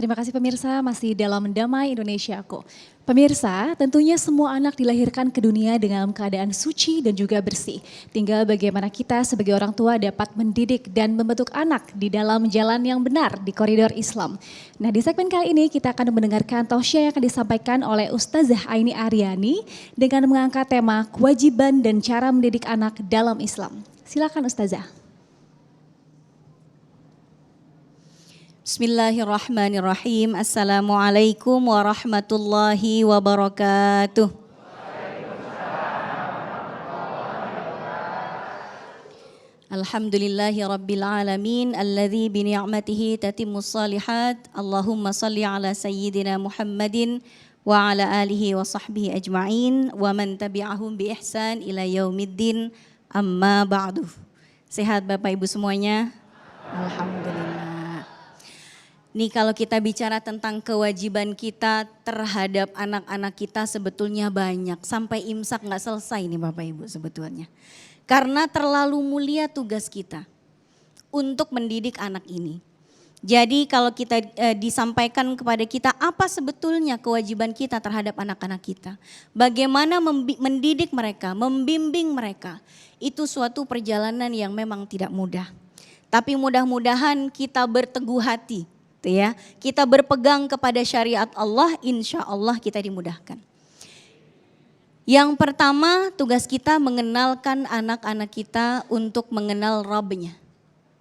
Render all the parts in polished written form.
Terima kasih pemirsa, masih dalam Damai Indonesiaku. Pemirsa, tentunya semua anak dilahirkan ke dunia dengan keadaan suci dan juga bersih. Tinggal bagaimana kita sebagai orang tua dapat mendidik dan membentuk anak di dalam jalan yang benar di koridor Islam. Nah, di segmen kali ini kita akan mendengarkan tausiah yang akan disampaikan oleh Ustazah Aini Aryani dengan mengangkat tema kewajiban dan cara mendidik anak dalam Islam. Silakan Ustazah. Bismillahirrahmanirrahim. Assalamualaikum warahmatullahi wabarakatuh. Alhamdulillahi rabbil alamin alladzi bi ni'matihi tatimmus shalihat. Allahumma shalli ala sayyidina Muhammadin wa ala alihi wa sahbihi ajma'in wa man tabi'ahum bi ihsan ila yaumiddin. Amma ba'du. Sehat Bapak Ibu semuanya? Alhamdulillah. Nih kalau kita bicara tentang kewajiban kita terhadap anak-anak kita sebetulnya banyak. Sampai imsak gak selesai nih Bapak Ibu sebetulnya. Karena terlalu mulia tugas kita untuk mendidik anak ini. Jadi kalau kita disampaikan kepada kita apa sebetulnya kewajiban kita terhadap anak-anak kita. Bagaimana mendidik mereka, membimbing mereka. Itu suatu perjalanan yang memang tidak mudah. Tapi mudah-mudahan kita berteguh hati. Ya, kita berpegang kepada syariat Allah, insya Allah kita dimudahkan. Yang pertama tugas kita mengenalkan anak-anak kita untuk mengenal Rabb-nya,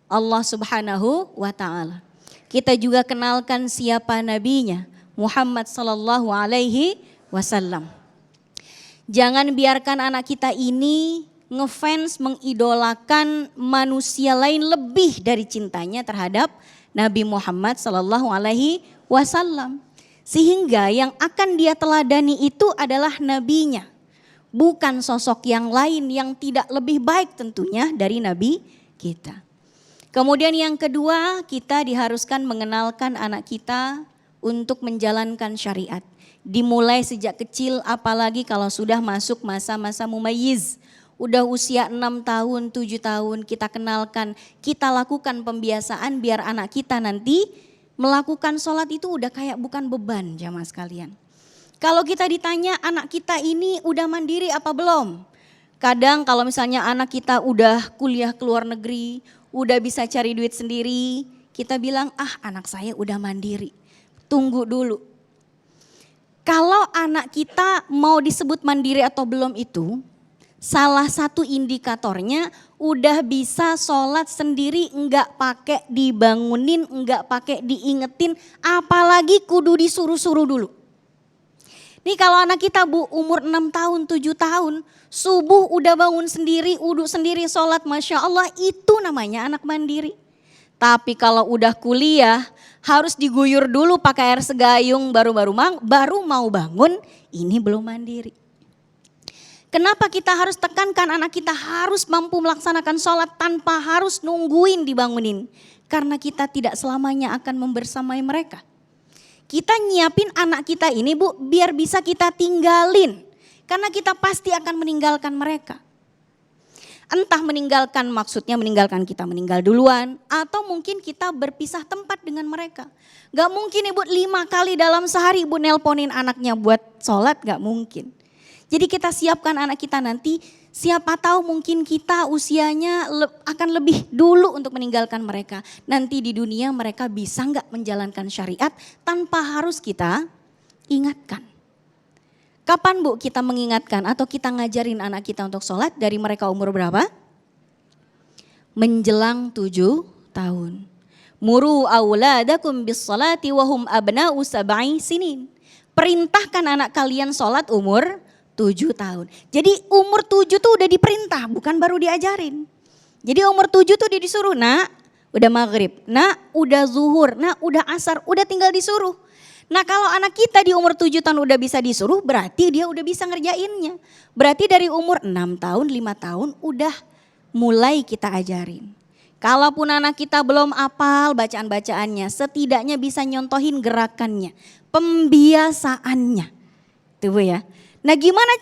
Allah Subhanahu wa ta'ala. Kita juga kenalkan siapa nabinya, Muhammad sallallahu alaihi wasallam. Jangan biarkan anak kita ini ngefans, mengidolakan manusia lain lebih dari cintanya terhadap Nabi Muhammad sallallahu alaihi wasallam. Sehingga yang akan dia teladani itu adalah nabinya. Bukan sosok yang lain yang tidak lebih baik tentunya dari nabi kita. Kemudian yang kedua, kita diharuskan mengenalkan anak kita untuk menjalankan syariat. Dimulai sejak kecil, apalagi kalau sudah masuk masa-masa mumayyiz. Udah usia 6 tahun, 7 tahun kita kenalkan, kita lakukan pembiasaan biar anak kita nanti melakukan sholat itu udah kayak bukan beban jamaah sekalian. Kalau kita ditanya anak kita ini udah mandiri apa belum? Kadang kalau misalnya anak kita udah kuliah ke luar negeri, udah bisa cari duit sendiri, kita bilang anak saya udah mandiri, tunggu dulu. Kalau anak kita mau disebut mandiri atau belum itu, salah satu indikatornya udah bisa sholat sendiri, enggak pakai dibangunin, enggak pakai diingetin, apalagi kudu disuruh-suruh dulu. Nih kalau anak kita Bu umur 6 tahun, 7 tahun, subuh udah bangun sendiri, uduk sendiri, sholat, Masya Allah, itu namanya anak mandiri. Tapi kalau udah kuliah harus diguyur dulu pakai air segayung baru mau bangun, ini belum mandiri. Kenapa kita harus tekankan anak kita harus mampu melaksanakan sholat tanpa harus nungguin dibangunin? Karena kita tidak selamanya akan membersamai mereka. Kita nyiapin anak kita ini Bu biar bisa kita tinggalin. Karena kita pasti akan meninggalkan mereka. Entah meninggalkan maksudnya meninggalkan kita meninggal duluan. Atau mungkin kita berpisah tempat dengan mereka. Gak mungkin Ibu 5 kali dalam sehari Ibu nelponin anaknya buat sholat, gak mungkin. Jadi kita siapkan anak kita nanti, siapa tahu mungkin kita usianya akan lebih dulu untuk meninggalkan mereka. Nanti di dunia mereka bisa enggak menjalankan syariat tanpa harus kita ingatkan. Kapan Bu kita mengingatkan atau kita ngajarin anak kita untuk sholat dari mereka umur berapa? Menjelang 7 tahun. Muru auladakum bis salati wahum abna'u sab'i sinin. Perintahkan anak kalian sholat umur 7 tahun. Jadi umur 7 tuh udah diperintah, bukan baru diajarin. Jadi umur 7 tuh dia disuruh, nak udah maghrib, nak udah zuhur, nak udah asar, udah tinggal disuruh. Nah kalau anak kita di umur 7 tahun udah bisa disuruh, berarti dia udah bisa ngerjainnya. Berarti dari umur 6 tahun, 5 tahun udah mulai kita ajarin. Kalaupun anak kita belum apal bacaan-bacaannya, setidaknya bisa nyontohin gerakannya, pembiasaannya. Tuh ya. Nah gimana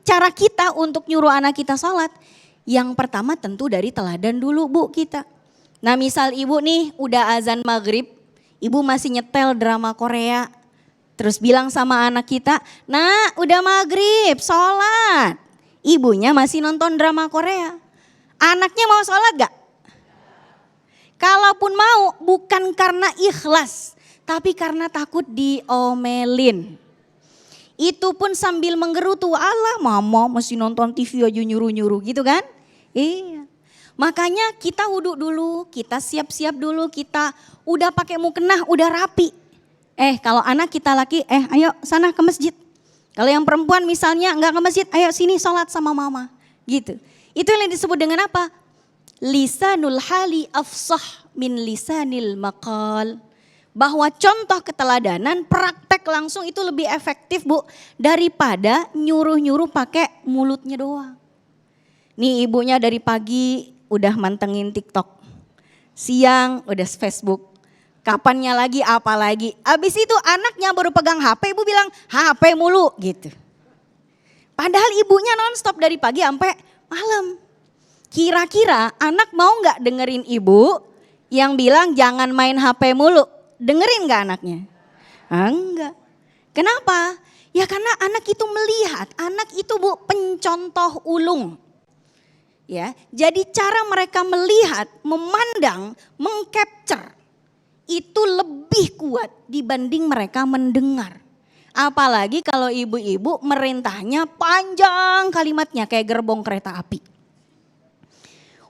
cara kita untuk nyuruh anak kita sholat? Yang pertama tentu dari teladan dulu Bu kita. Nah misal ibu nih udah azan maghrib, Ibu masih nyetel drama Korea. Terus bilang sama anak kita, "Nak, udah maghrib, sholat." Ibunya masih nonton drama Korea. Anaknya mau sholat gak? Kalaupun mau, bukan karena ikhlas, tapi karena takut diomelin. Itu pun sambil menggerutu, "Allah, mama masih nonton TV aja nyuruh-nyuruh," gitu kan? Iya. Makanya kita wudhu dulu, kita siap-siap dulu, kita udah pakai mukena, udah rapi. Kalau anak kita laki, ayo sana ke masjid. Kalau yang perempuan misalnya enggak ke masjid, ayo sini sholat sama mama. Gitu. Itu yang disebut dengan apa? Lisanul hali afsah min lisanil maqal. Bahwa contoh keteladanan, praktek langsung itu lebih efektif Bu, daripada nyuruh-nyuruh pakai mulutnya doang. Nih ibunya dari pagi udah mantengin TikTok. Siang udah Facebook. Kapannya lagi apa lagi. Abis itu anaknya baru pegang HP, ibu bilang HP mulu gitu. Padahal ibunya nonstop dari pagi sampai malam. Kira-kira anak mau gak dengerin ibu yang bilang jangan main HP mulu? Dengerin gak anaknya? Enggak. Kenapa? Ya karena anak itu melihat, anak itu Bu pencontoh ulung. Ya, jadi cara mereka melihat, memandang, mengcapture itu lebih kuat dibanding mereka mendengar. Apalagi kalau ibu-ibu merintahnya panjang kalimatnya kayak gerbong kereta api.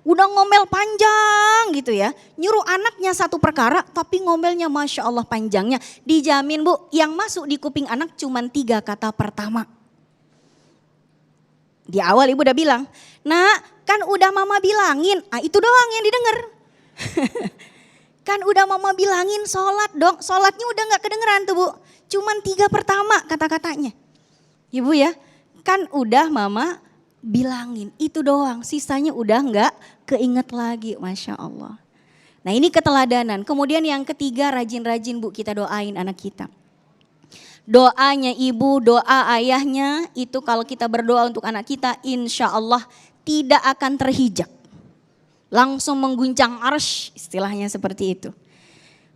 Udah ngomel panjang gitu ya. Nyuruh anaknya satu perkara tapi ngomelnya Masya Allah panjangnya. Dijamin Bu, yang masuk di kuping anak cuma 3 kata pertama. Di awal ibu udah bilang, "Nak, kan udah mama bilangin." Itu doang yang didengar. Kan udah mama bilangin sholat dong. Sholatnya udah gak kedengeran tuh Bu. Cuman 3 pertama kata-katanya. Ibu ya, kan udah mama bilangin. Itu doang, sisanya udah gak keinget lagi. Masya Allah. Nah ini keteladanan. Kemudian yang ketiga, rajin-rajin Bu kita doain anak kita. Doanya ibu, doa ayahnya itu kalau kita berdoa untuk anak kita insya Allah tidak akan terhijab. Langsung mengguncang arsy, istilahnya seperti itu.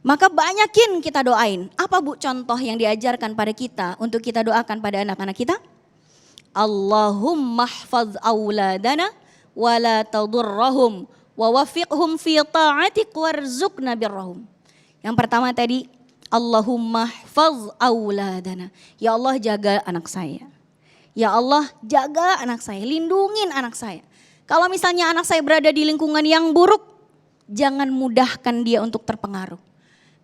Maka banyakin kita doain. Apa Bu contoh yang diajarkan pada kita untuk kita doakan pada anak-anak kita? Allahumma hfaz auladana wa la tadurrahum wa wafiqhum fi ta'atik warzuqna birrahum. Yang pertama tadi, Allahumma hfaz auladana. Ya Allah jaga anak saya. Ya Allah jaga anak saya, lindungin anak saya. Kalau misalnya anak saya berada di lingkungan yang buruk, jangan mudahkan dia untuk terpengaruh.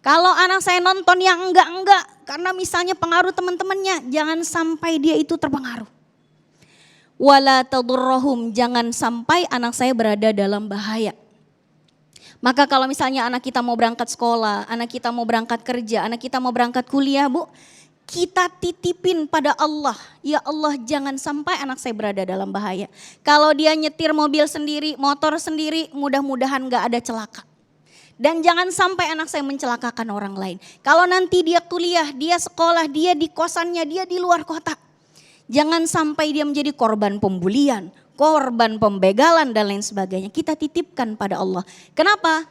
Kalau anak saya nonton yang enggak, karena misalnya pengaruh teman-temannya, jangan sampai dia itu terpengaruh. Wala tadurrahum, jangan sampai anak saya berada dalam bahaya. Maka kalau misalnya anak kita mau berangkat sekolah, anak kita mau berangkat kerja, anak kita mau berangkat kuliah Bu, kita titipin pada Allah. Ya Allah jangan sampai anak saya berada dalam bahaya. Kalau dia nyetir mobil sendiri, motor sendiri, mudah-mudahan gak ada celaka. Dan jangan sampai anak saya mencelakakan orang lain. Kalau nanti dia kuliah, dia sekolah, dia di kosannya, dia di luar kota. Jangan sampai dia menjadi korban pembulian, korban pembegalan dan lain sebagainya. Kita titipkan pada Allah. Kenapa?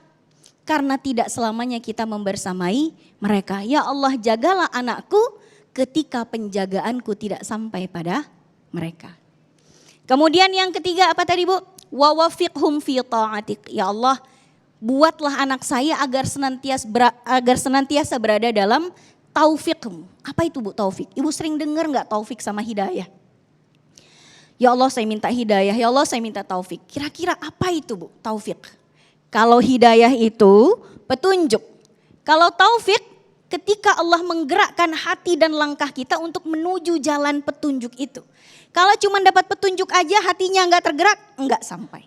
Karena tidak selamanya kita membersamai mereka. Ya Allah jagalah anakku ketika penjagaanku tidak sampai pada mereka. Kemudian yang ketiga apa tadi Bu? Wa wafiqhum fi ta'atik. Ya Allah, buatlah anak saya agar senantiasa berada dalam taufikmu. Apa itu Bu taufik? Ibu sering dengar enggak taufik sama hidayah? Ya Allah saya minta hidayah, ya Allah saya minta taufik. Kira-kira apa itu Bu taufik? Kalau hidayah itu petunjuk. Kalau taufik ketika Allah menggerakkan hati dan langkah kita untuk menuju jalan petunjuk itu. Kalau cuma dapat petunjuk aja hatinya enggak tergerak, enggak sampai.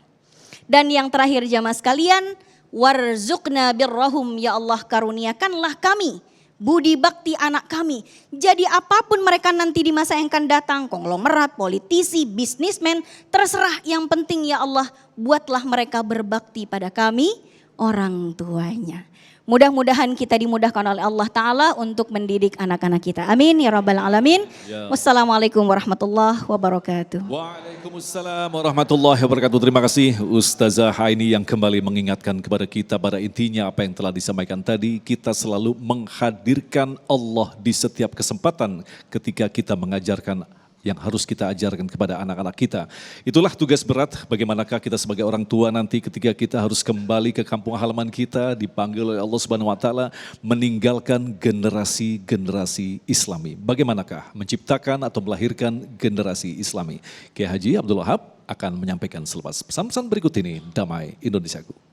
Dan yang terakhir jamaah sekalian, warzuqna birrahum, ya Allah karuniakanlah kami budi bakti anak kami. Jadi apapun mereka nanti di masa yang akan datang, konglomerat, politisi, bisnismen, terserah, yang penting ya Allah buatlah mereka berbakti pada kami orang tuanya. Mudah-mudahan kita dimudahkan oleh Allah Ta'ala untuk mendidik anak-anak kita. Amin ya Rabbal Alamin. Ya. Wassalamualaikum warahmatullahi wabarakatuh. Waalaikumsalam warahmatullahi wabarakatuh. Terima kasih Ustazah Aini yang kembali mengingatkan kepada kita pada intinya apa yang telah disampaikan tadi. Kita selalu menghadirkan Allah di setiap kesempatan ketika kita mengajarkan yang harus kita ajarkan kepada anak-anak kita. Itulah tugas berat bagaimanakah kita sebagai orang tua nanti ketika kita harus kembali ke kampung halaman kita dipanggil oleh Allah Subhanahu wa taala meninggalkan generasi-generasi Islami. Bagaimanakah menciptakan atau melahirkan generasi Islami? Kiai Haji Abdul Wahab akan menyampaikan selepas pesan-pesan berikut ini. Damai Indonesiaku.